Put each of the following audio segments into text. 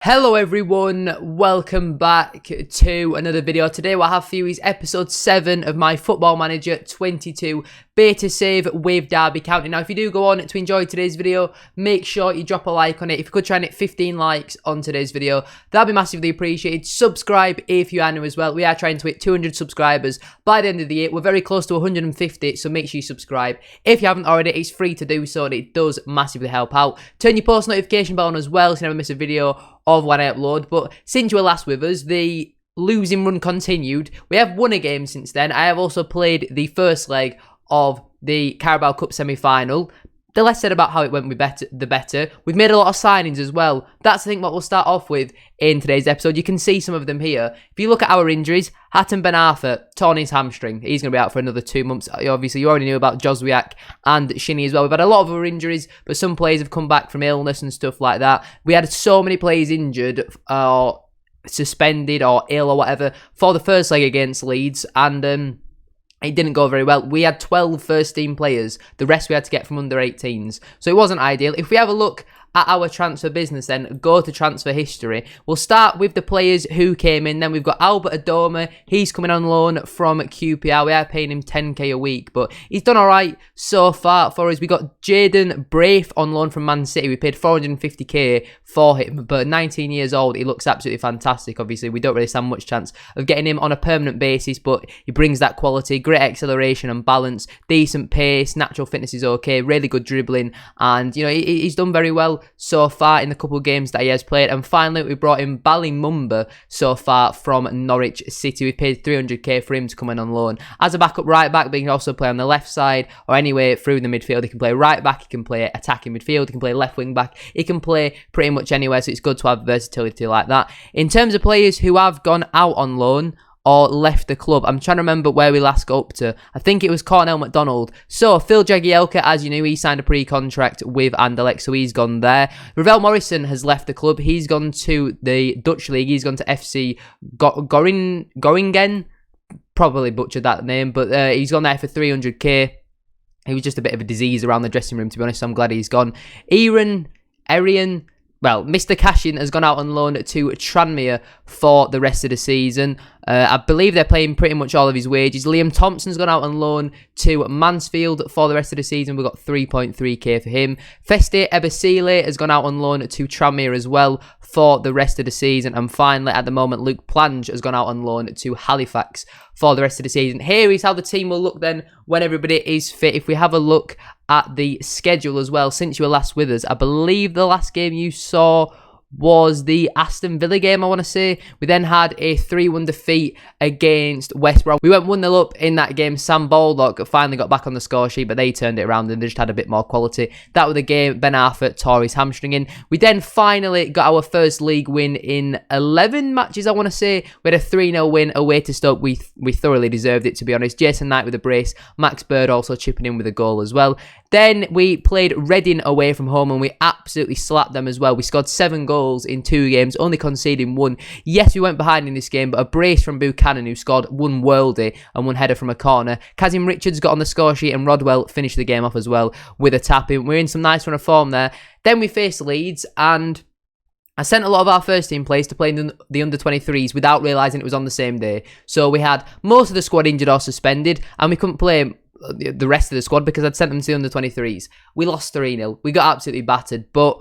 Hello everyone, welcome back to another video. Today what I have for you is episode 7 of my Football Manager 22 beta save with Derby County. Now if you do go on to enjoy today's video, make sure you drop a like on it. If you could try and hit 15 likes on today's video, that'd be massively appreciated. Subscribe if you are new as well. We are trying to hit 200 subscribers by the end of the year. We're very close to 150, so make sure you subscribe. If you haven't already, it's free to do so and it does massively help out. Turn your post notification bell on as well so you never miss a video of when I upload. But since you were last with us, the losing run continued. We have won a game since then. I have also played the first leg of the Carabao Cup semi-final. The less said about how it went, the better. We've made a lot of signings as well. That's, I think, what we'll start off with in today's episode. You can see some of them here. If you look at our injuries, Hatton Ben Arthur, torn his hamstring. He's going to be out for another 2 months. Obviously, you already knew about Joswiak and Shinny as well. We've had a lot of other injuries, but some players have come back from illness and stuff like that. We had so many players injured or suspended or ill or whatever for the first leg against Leeds, and it didn't go very well. We had 12 first team players. The rest we had to get from under 18s. So it wasn't ideal. If we have a look at our transfer business, then go to transfer history. We'll start with the players who came in. Then we've got Albert Adoma. He's coming on loan from QPR. We are paying him 10k a week, but he's done all right so far for us. We got Jaden Braith on loan from Man City. We paid 450k for him, but 19 years old. He looks absolutely fantastic. Obviously, we don't really stand much chance of getting him on a permanent basis, but he brings that quality, great acceleration and balance, decent pace, natural fitness is okay, really good dribbling, and you know he's done very well so far in the couple of games that he has played. And finally, we brought in Bali Mumba so far from Norwich City. We paid 300k for him to come in on loan as a backup right back, but he can also play on the left side or anywhere through the midfield. He can play right back, he can play attacking midfield, he can play left wing back, he can play pretty much anywhere, so it's good to have versatility like that. In terms of players who have gone out on loan or left the club, I'm trying to remember where we last got up to. I think it was Cornell McDonald. So Phil Jagielka, as you knew, he signed a pre-contract with Anderlecht, so he's gone there. Ravel Morrison has left the club. He's gone to the Dutch league. He's gone to FC Goringen. Probably butchered that name, but he's gone there for 300k. He was just a bit of a disease around the dressing room, to be honest, so I'm glad he's gone. Well, Mr. Cashin has gone out on loan to Tranmere for the rest of the season. I believe they're paying pretty much all of his wages. Liam Thompson's gone out on loan to Mansfield for the rest of the season. We've got 3.3k for him. Feste Ebesile has gone out on loan to Tranmere as well for the rest of the season. And finally, at the moment, Luke Plange has gone out on loan to Halifax for the rest of the season. Here is how the team will look then when everybody is fit. If we have a look at the schedule as well, since you were last with us, I believe the last game you saw was the Aston Villa game, I want to say. We then had a 3-1 defeat against West Brom. We went 1-0 up in that game. Sam Baldock finally got back on the score sheet, but they turned it around and they just had a bit more quality. That was the game. Ben Arthur tore his hamstring in. We then finally got our first league win in 11 matches, I want to say. We had a 3-0 win away to Stoke. We thoroughly deserved it, to be honest. Jason Knight with a brace. Max Bird also chipping in with a goal as well. Then we played Reading away from home and we absolutely slapped them as well. We scored 7 goals in 2 games, only conceding 1. Yes, we went behind in this game, but a brace from Buchanan, who scored 1 worldie and 1 header from a corner. Kazim Richards got on the score sheet and Rodwell finished the game off as well with a tap-in. We're in some nice run of form there. Then we faced Leeds, and I sent a lot of our first team players to play in the under-23s without realising it was on the same day. So we had most of the squad injured or suspended, and we couldn't play the rest of the squad because I'd sent them to the under-23s. We lost 3-0. We got absolutely battered, but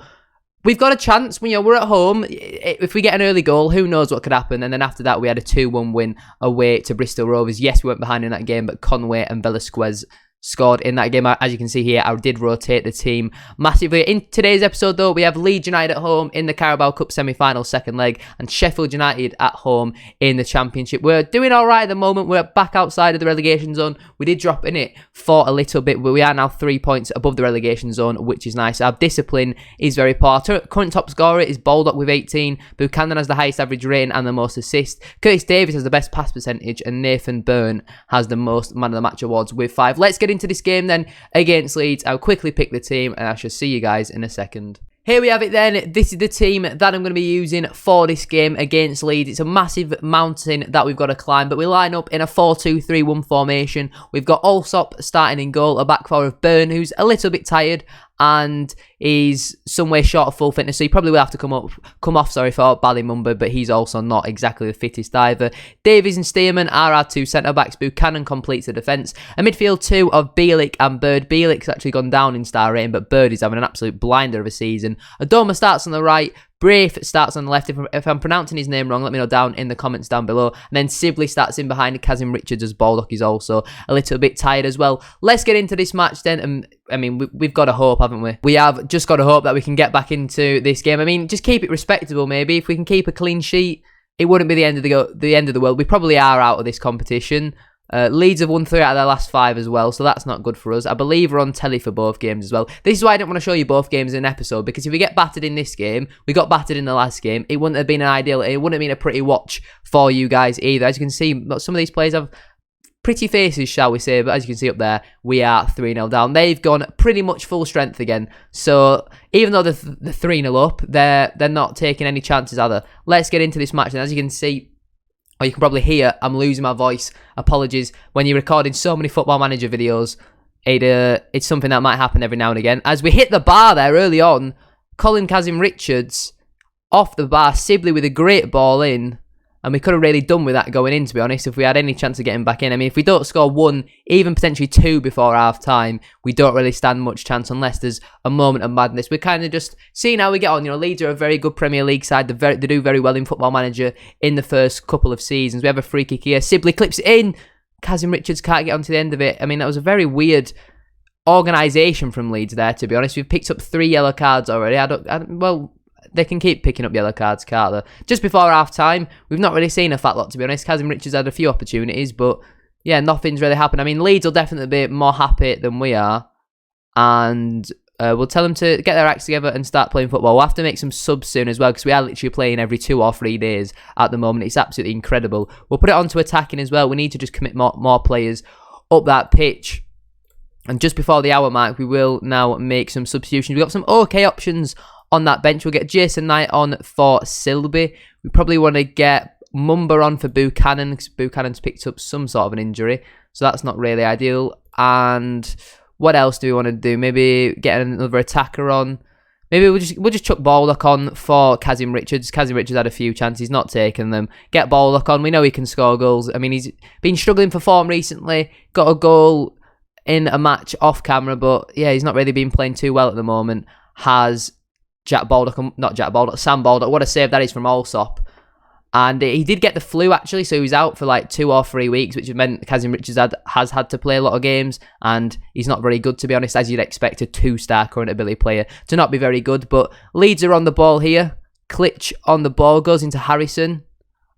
we've got a chance. You know, we're at home. If we get an early goal, who knows what could happen. And then after that, we had a 2-1 win away to Bristol Rovers. Yes, we went behind in that game, but Conway and Velasquez scored in that game. As you can see here, I did rotate the team massively. In today's episode, though, we have Leeds United at home in the Carabao Cup semi-final second leg and Sheffield United at home in the Championship. We're doing all right at the moment. We're back outside of the relegation zone. We did drop in it for a little bit, but we are now 3 points above the relegation zone, which is nice. Our discipline is very poor. Current top scorer is Baldock with 18. Buchanan has the highest average rating and the most assists. Curtis Davis has the best pass percentage, and Nathan Byrne has the most man of the match awards with 5. Let's get into this game then against Leeds. I'll quickly pick the team and I shall see you guys in a second. Here we have it then. This is the team that I'm going to be using for this game against Leeds. It's a massive mountain that we've got to climb, but we line up in a 4-2-3-1 formation. We've got Allsop starting in goal, a back four of Byrne, who's a little bit tired, and he's somewhere short of full fitness, so he probably will have to come off for Bali Mumba, but he's also not exactly the fittest either. Davies and Stearman are our two centre-backs. Buchanan completes the defence. A midfield two of Bielik and Bird. Bielik's actually gone down in star rating, but Bird is having an absolute blinder of a season. Adoma starts on the right. Braith starts on the left. If I'm pronouncing his name wrong, let me know down in the comments down below. And then Sibley starts in behind Kazim Richards, as Baldock is also a little bit tired as well. Let's get into this match then. And I mean, we've got to hope, haven't we? We have just got to hope that we can get back into this game. I mean, just keep it respectable maybe. If we can keep a clean sheet, it wouldn't be the end of the world. We probably are out of this competition. Leeds have won 3 out of their last 5 as well, so that's not good for us. I believe we're on telly for both games as well. This is why I don't want to show you both games in an episode, because if we get battered in this game, we got battered in the last game, it wouldn't have been it wouldn't have been a pretty watch for you guys either. As you can see, some of these players have pretty faces, shall we say, but as you can see up there, we are 3-0 down. They've gone pretty much full strength again, so even though they're 3-0 up, they're not taking any chances either. Let's get into this match, and as you can see, or you can probably hear, I'm losing my voice. Apologies. When you're recording so many Football Manager videos, it's something that might happen every now and again. As we hit the bar there early on, Colin Kazim Richards off the bar, Sibley with a great ball in, and we could have really done with that going in, to be honest, if we had any chance of getting back in. I mean, if we don't score 1, even potentially 2 before half-time, we don't really stand much chance unless there's a moment of madness. We're kind of just seeing how we get on. You know, Leeds are a very good Premier League side. They do very well in Football Manager in the first couple of seasons. We have a free kick here. Sibley clips it in. Kazim Richards can't get onto the end of it. I mean, that was a very weird organisation from Leeds there, to be honest. We've picked up 3 yellow cards already. Well, they can keep picking up yellow cards, can't they? Just before half-time, we've not really seen a fat lot, to be honest. Kazim Richards had a few opportunities, but yeah, nothing's really happened. I mean, Leeds will definitely be more happy than we are, and we'll tell them to get their acts together and start playing football. We'll have to make some subs soon as well, because we are literally playing every 2 or 3 days at the moment. It's absolutely incredible. We'll put it on to attacking as well. We need to just commit more players up that pitch. And just before the hour mark, we will now make some substitutions. We've got some okay options on that bench. We'll get Jason Knight on for Silby. We probably want to get Mumba on for Buchanan, because Buchanan's picked up some sort of an injury, so that's not really ideal. And what else do we want to do? Maybe get another attacker on. Maybe we'll just chuck Baldock on for Kazim Richards. Kazim Richards had a few chances, not taking them. Get Baldock on. We know he can score goals. I mean, he's been struggling for form recently. Got a goal in a match off camera, but yeah, he's not really been playing too well at the moment. Has Sam Baldock. What a save that is from Allsop. And he did get the flu, actually, so he was out for like 2 or 3 weeks, which meant Kazim Richards has had to play a lot of games, and he's not very good, to be honest, as you'd expect a 2-star current ability player to not be very good. But Leeds are on the ball here. Klitsch on the ball, goes into Harrison,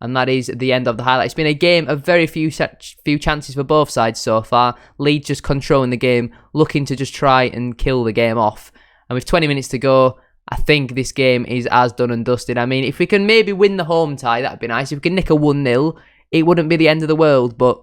and that is the end of the highlight. It's been a game of very few chances for both sides so far. Leeds just controlling the game, looking to just try and kill the game off. And with 20 minutes to go, I think this game is as done and dusted. I mean, if we can maybe win the home tie, that'd be nice. If we can nick a 1-0, it wouldn't be the end of the world. But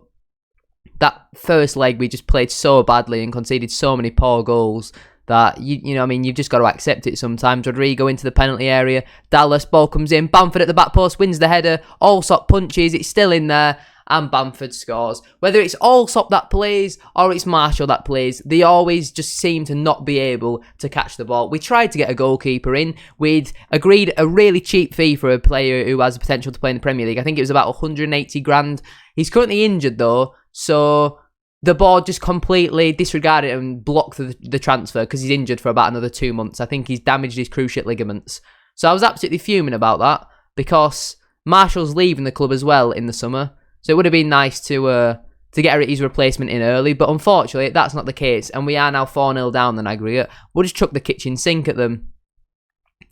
that first leg, we just played so badly and conceded so many poor goals that, you know, I mean, you've just got to accept it sometimes. Rodrigo into the penalty area. Dallas, ball comes in. Bamford at the back post, wins the header. Allsop punches, it's still in there. And Bamford scores. Whether it's Allsop that plays or it's Marshall that plays, they always just seem to not be able to catch the ball. We tried to get a goalkeeper in. We'd agreed a really cheap fee for a player who has the potential to play in the Premier League. I think it was about 180 grand. He's currently injured though, so the board just completely disregarded it and blocked the transfer because he's injured for about another 2 months. I think he's damaged his cruciate ligaments. So I was absolutely fuming about that because Marshall's leaving the club as well in the summer. So it would have been nice to get his replacement in early, but unfortunately that's not the case, and we are now 4-0 down in aggregate. We'll just chuck the kitchen sink at them.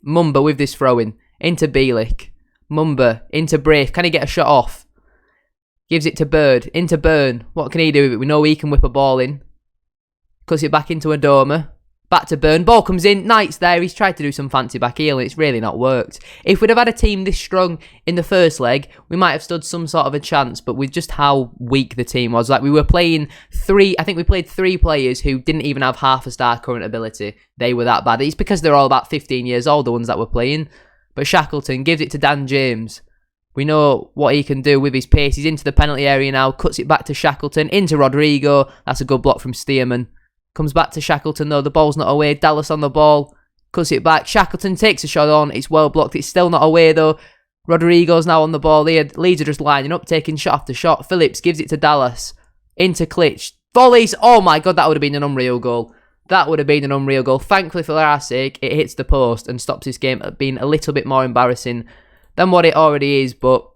Mumba with this throw-in into Bielik. Mumba into Braith. Can he get a shot off? Gives it to Bird. Into Burn. What can he do with it? We know he can whip a ball in. Cuts it back into Adoma. Back to Burn. Ball comes in. Knight's there. He's tried to do some fancy back heel and it's really not worked. If we'd have had a team this strong in the first leg, we might have stood some sort of a chance, but with just how weak the team was. Like, we were playing I think we played 3 players who didn't even have half a star current ability. They were that bad. It's because they're all about 15 years old, the ones that were playing. But Shackleton gives it to Dan James. We know what he can do with his pace. He's into the penalty area now. Cuts it back to Shackleton. Into Rodrigo. That's a good block from Stearman. Comes back to Shackleton though. The ball's not away. Dallas on the ball. Cuts it back. Shackleton takes a shot on. It's well blocked. It's still not away though. Rodrigo's now on the ball here. Leeds are just lining up, taking shot after shot. Phillips gives it to Dallas. Into Klitsch. Volleys. Oh my God, that would have been an unreal goal. That would have been an unreal goal. Thankfully for our sake, it hits the post and stops this game being a little bit more embarrassing than what it already is. But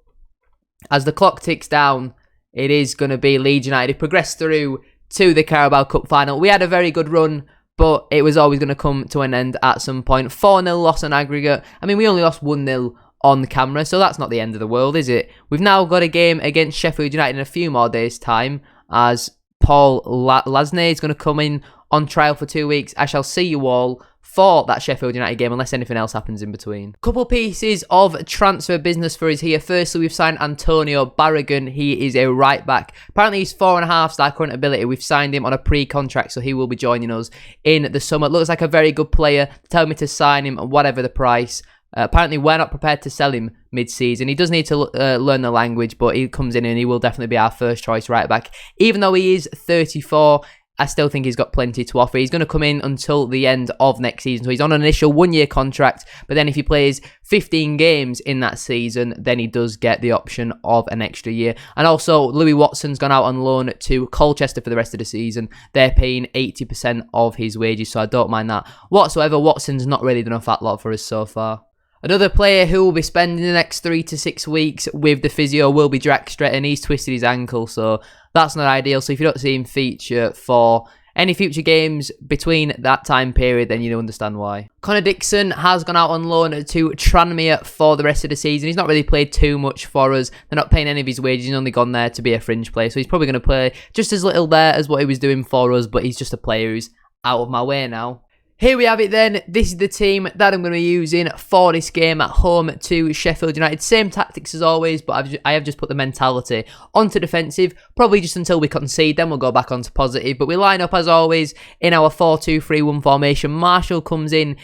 as the clock ticks down, it is going to be Leeds United who progress through to the Carabao Cup final. We had a very good run, but it was always going to come to an end at some point. 4-0 loss on aggregate. I mean, we only lost 1-0 on the camera, so that's not the end of the world, is it? We've now got a game against Sheffield United in a few more days' time, as Paul Lasney is going to come in on trial for 2 weeks. I shall see you all for that Sheffield United game, unless anything else happens in between. Couple pieces of transfer business for us here. Firstly, we've signed Antonio Barragan. He is a right back. Apparently, he's 4.5 star current ability. We've signed him on a pre-contract, so he will be joining us in the summer. Looks like a very good player. Tell me to sign him at whatever the price. Apparently, we're not prepared to sell him mid-season. He does need to learn the language, but he comes in and he will definitely be our first choice right back. Even though he is 34, I still think he's got plenty to offer. He's going to come in until the end of next season. So he's on an initial 1-year contract, but then if he plays 15 games in that season, then he does get the option of an extra year. And also, Louis Watson's gone out on loan to Colchester for the rest of the season. They're paying 80% of his wages, so I don't mind that whatsoever. Watson's not really done a fat lot for us so far. Another player who will be spending the next 3 to 6 weeks with the physio will be Jack Stretton. He's twisted his ankle, so that's not ideal. So if you don't see him feature for any future games between that time period, then you understand why. Connor Dixon has gone out on loan to Tranmere for the rest of the season. He's not really played too much for us. They're not paying any of his wages. He's only gone there to be a fringe player, so he's probably going to play just as little there as what he was doing for us, but he's just a player who's out of my way now. Here we have it then. This is the team that I'm going to be using for this game at home to Sheffield United. Same tactics as always, but I have just put the mentality onto defensive, probably just until we concede, then we'll go back onto positive. But we line up as always in our 4-2-3-1 formation. Marshall comes in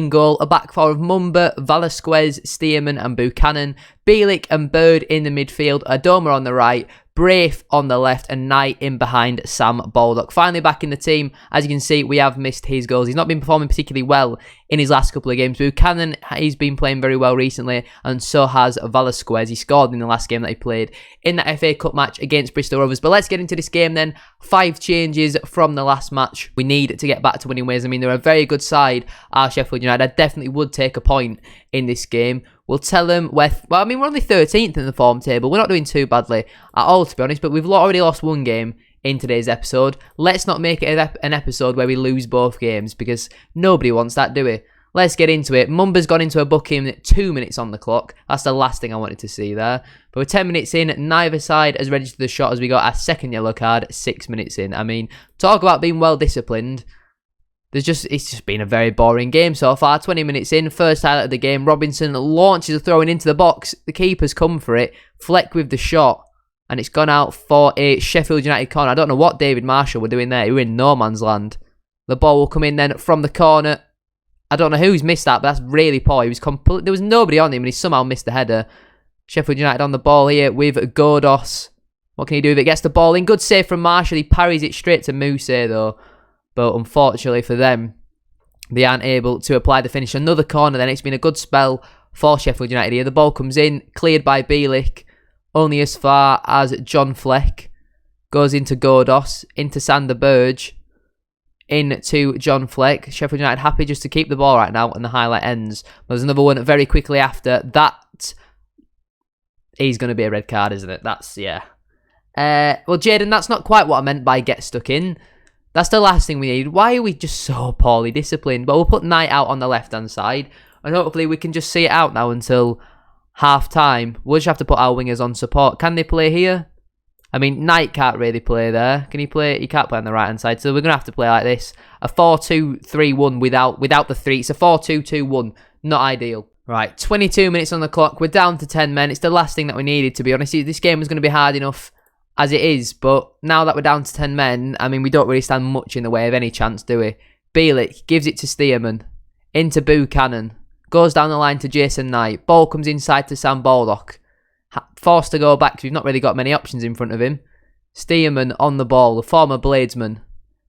goal, a back four of Mumba, Velasquez, Stearman and Buchanan, Bielik and Bird in the midfield, Adoma on the right, Braith on the left and Knight in behind Sam Baldock. Finally back in the team. As you can see, we have missed his goals. He's not been performing particularly well in his last couple of games. Buchanan, he's been playing very well recently, and so has Velasquez. He scored in the last game that he played in that FA Cup match against Bristol Rovers. But let's get into this game then. 5 changes from the last match. We need to get back to winning ways. I mean, they're a very good side, our Sheffield United. I definitely would take a point in this game. We'll tell them we're only 13th in the form table. We're not doing too badly at all, to be honest, but we've already lost 1 game in today's episode. Let's not make it an episode where we lose both games, because nobody wants that, do we? Let's get into it. Mumba's gone into a booking 2 minutes on the clock. That's the last thing I wanted to see there. But we're 10 minutes in. Neither side has registered the shot as we got our second yellow card 6 minutes in. I mean, talk about being well disciplined. It's just been a very boring game so far. 20 minutes in, first highlight of the game. Robinson launches a throw into the box. The keeper's come for it. Fleck with the shot. And it's gone out for a Sheffield United corner. I don't know what David Marshall were doing there. He were in no man's land. The ball will come in then from the corner. I don't know who's missed that, but that's really poor. There was nobody on him, and he somehow missed the header. Sheffield United on the ball here with Godos. What can he do if it gets the ball in? Good save from Marshall. He parries it straight to Muse, though. But unfortunately for them, they aren't able to apply the finish. Another corner then. It's been a good spell for Sheffield United here. The ball comes in, cleared by Bielik. Only as far as John Fleck. Goes into Godos, into Sander Burge. Into John Fleck. Sheffield United happy just to keep the ball right now, and the highlight ends. There's another one very quickly after. That is going to be a red card, isn't it? That's, yeah. Well, Jaden, that's not quite what I meant by get stuck in. That's the last thing we need. Why are we just so poorly disciplined? But we'll put Knight out on the left-hand side, and hopefully we can just see it out now until half-time. We'll just have to put our wingers on support. Can they play here? I mean, Knight can't really play there. Can he play? He can't play on the right-hand side, so we're going to have to play like this. A 4-2-3-1 without the 3. It's a 4-2-2-1. Not ideal. Right, 22 minutes on the clock. We're down to 10 men. It's the last thing that we needed, to be honest. This game was going to be hard enough as it is, but now that we're down to 10 men, I mean, we don't really stand much in the way of any chance, do we? Bielik gives it to Stearman. Into Buchanan. Goes down the line to Jason Knight. Ball comes inside to Sam Baldock. Forced to go back because we've not really got many options in front of him. Stearman on the ball, the former Bladesman.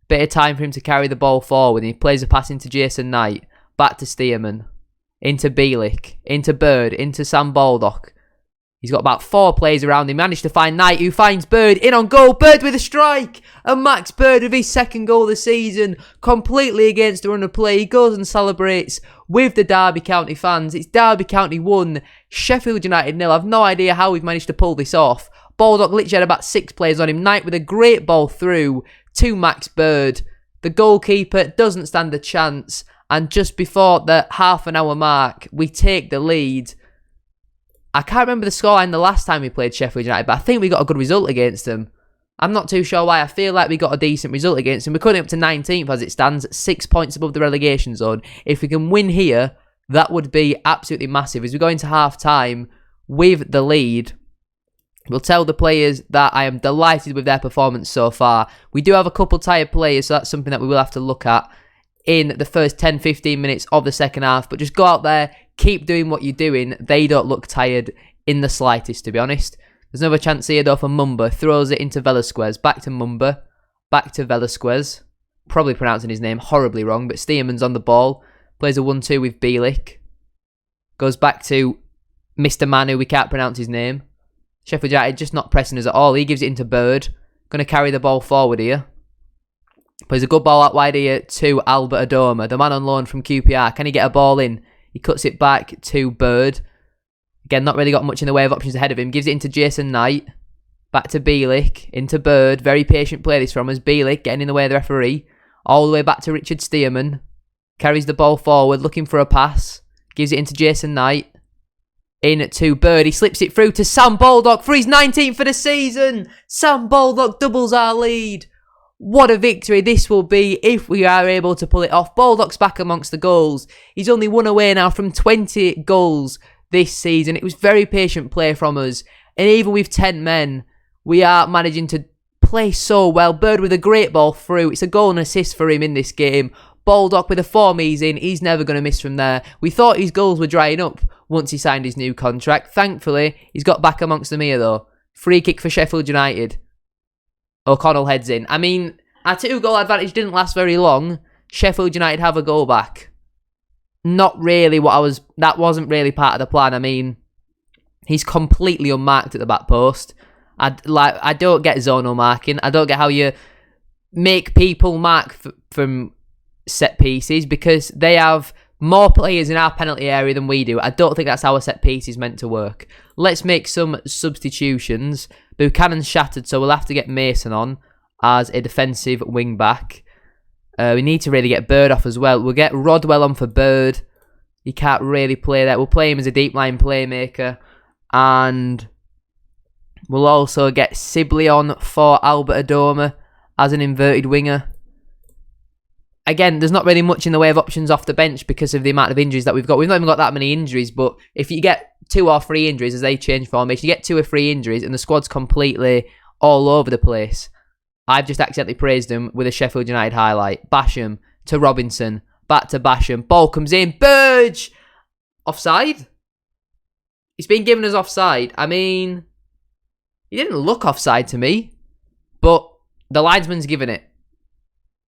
Bit of time for him to carry the ball forward. And he plays a pass into Jason Knight. Back to Stearman. Into Bielik. Into Bird. Into Sam Baldock. He's got about 4 players around him. Managed to find Knight, who finds Bird. In on goal. Bird with a strike. And Max Bird with his 2nd goal of the season. Completely against the run of play. He goes and celebrates with the Derby County fans. It's Derby County 1. Sheffield United 0. I've no idea how we've managed to pull this off. Baldock literally had about 6 players on him. Knight with a great ball through to Max Bird. The goalkeeper doesn't stand a chance. And just before the half an hour mark, we take the lead. I can't remember the scoreline the last time we played Sheffield United, but I think we got a good result against them. I'm not too sure why. I feel like we got a decent result against them. We're currently up to 19th as it stands, 6 points above the relegation zone. If we can win here, that would be absolutely massive. As we go into half-time with the lead, we'll tell the players that I am delighted with their performance so far. We do have a couple tired players, so that's something that we will have to look at in the first 10-15 minutes of the second half. But just go out there, keep doing what you're doing. They don't look tired in the slightest, to be honest. There's another chance here, though, for Mumba. Throws it into Velasquez. Back to Mumba. Back to Velasquez. Probably pronouncing his name horribly wrong, but Stearman's on the ball. Plays a 1-2 with Bielik. Goes back to Mr. Manu. We can't pronounce his name. Sheffield United just not pressing us at all. He gives it into Bird. Going to carry the ball forward here. Plays a good ball out wide here to Albert Adoma, the man on loan from QPR. Can he get a ball in? He cuts it back to Bird. Again, not really got much in the way of options ahead of him. Gives it into Jason Knight. Back to Bielik. Into Bird. Very patient play this from us. Bielik getting in the way of the referee. All the way back to Richard Stearman. Carries the ball forward, looking for a pass. Gives it into Jason Knight. In to Bird. He slips it through to Sam Baldock for his 19th for the season. Sam Baldock doubles our lead. What a victory this will be if we are able to pull it off. Baldock's back amongst the goals. He's only 1 away now from 20 goals this season. It was very patient play from us. And even with 10 men, we are managing to play so well. Bird with a great ball through. It's a goal and assist for him in this game. Baldock with the form he's in. He's never going to miss from there. We thought his goals were drying up once he signed his new contract. Thankfully, he's got back amongst them here though. Free kick for Sheffield United. O'Connell heads in. I mean, our 2-goal advantage didn't last very long. Sheffield United have a goal back. Not really that wasn't really part of the plan. I mean, he's completely unmarked at the back post. I don't get zonal marking. I don't get how you make people mark from set pieces because they have more players in our penalty area than we do. I don't think that's how a set piece is meant to work. Let's make some substitutions. Buchanan's shattered, so we'll have to get Mason on as a defensive wing back. We need to really get Bird off as well. We'll get Rodwell on for Bird. He can't really play that. We'll play him as a deep line playmaker. And we'll also get Sibley on for Albert Adoma as an inverted winger. Again, there's not really much in the way of options off the bench because of the amount of injuries that we've got. We've not even got that many injuries, but if you get 2 or 3 injuries as they change formation, you get 2 or 3 injuries and the squad's completely all over the place. I've just accidentally praised him with a Sheffield United highlight. Basham to Robinson. Back to Basham. Ball comes in. Burge! Offside? He's been given as offside. I mean, he didn't look offside to me, but the linesman's given it.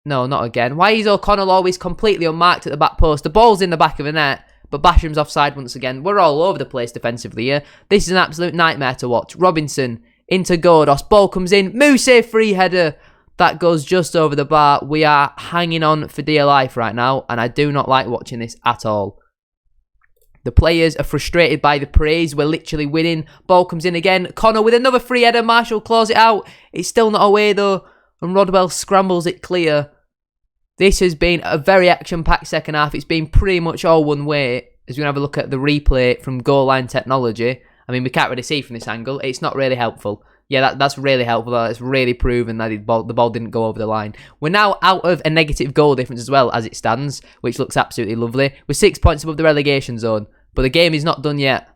No, not again. Why is O'Connell always completely unmarked at the back post? The ball's in the back of the net, but Basham's offside once again. We're all over the place defensively here. This is an absolute nightmare to watch. Robinson into Gordos. Ball comes in. Mousse free header. That goes just over the bar. We are hanging on for dear life right now, and I do not like watching this at all. The players are frustrated by the praise. We're literally winning. Ball comes in again. Connor with another free header. Marshall claws it out. It's still not away though, and Rodwell scrambles it clear. This has been a very action-packed second half. It's been pretty much all one way. As we have a look at the replay from goal line technology. I mean, we can't really see from this angle. It's not really helpful. Yeah, that's really helpful. It's really proven that the ball didn't go over the line. We're now out of a negative goal difference as well as it stands, which looks absolutely lovely. We're 6 points above the relegation zone, but the game is not done yet.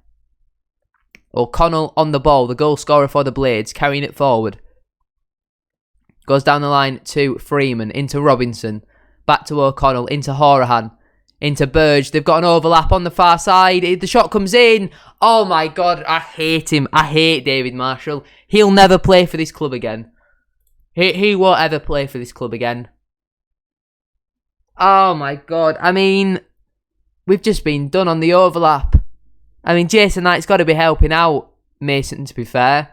O'Connell on the ball, the goal scorer for the Blades, carrying it forward. Goes down the line to Freeman, into Robinson. Back to O'Connell, into Horahan, into Burge. They've got an overlap on the far side. The shot comes in. Oh my God, I hate him. I hate David Marshall. He'll never play for this club again. He won't ever play for this club again. Oh my God. I mean, we've just been done on the overlap. I mean, Jason Knight's got to be helping out Mason, to be fair.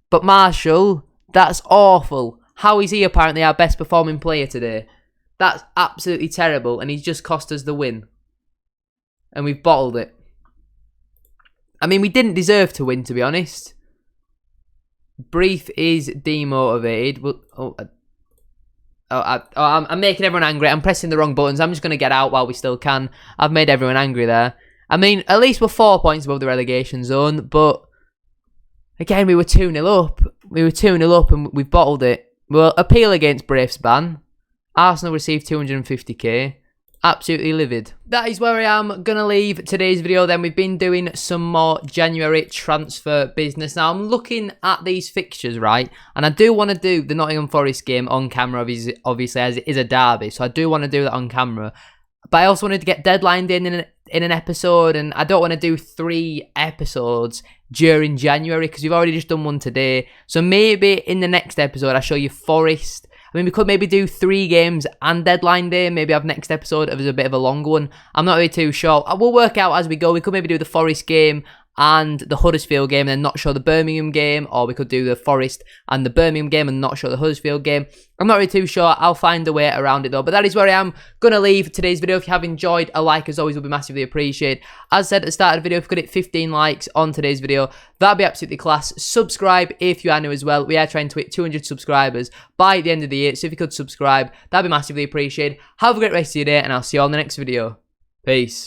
But Marshall, that's awful. How is he apparently our best performing player today? That's absolutely terrible, and he's just cost us the win. And we've bottled it. I mean, we didn't deserve to win, to be honest. Brief is demotivated. I'm making everyone angry. I'm pressing the wrong buttons. I'm just going to get out while we still can. I've made everyone angry there. I mean, at least we're 4 points above the relegation zone, but again, we were 2-0 up. We were 2-0 up and we've bottled it. We'll appeal against Braif's ban. Arsenal received 250k. Absolutely livid. That is where I am going to leave today's video then. We've been doing some more January transfer business. Now, I'm looking at these fixtures, right? And I do want to do the Nottingham Forest game on camera, obviously, as it is a derby. So I do want to do that on camera. But I also wanted to get deadlined in an episode. And I don't want to do 3 episodes during January because we've already just done one today. So maybe in the next episode, I'll show you Forest. I mean, we could maybe do 3 games and deadline day. Maybe have next episode if it's a bit of a longer one. I'm not really too sure. We'll work out as we go. We could maybe do the Forest game and the Huddersfield game and then not show the Birmingham game. Or we could do the Forest and the Birmingham game and not show the Huddersfield game. I'm not really too sure. I'll find a way around it though. But that is where I am going to leave today's video. If you have enjoyed, a like as always will be massively appreciated. As I said at the start of the video, if we could hit 15 likes on today's video, that'd be absolutely class. Subscribe if you are new as well. We are trying to hit 200 subscribers by the end of the year. So if you could subscribe, that'd be massively appreciated. Have a great rest of your day and I'll see you all in the next video. Peace.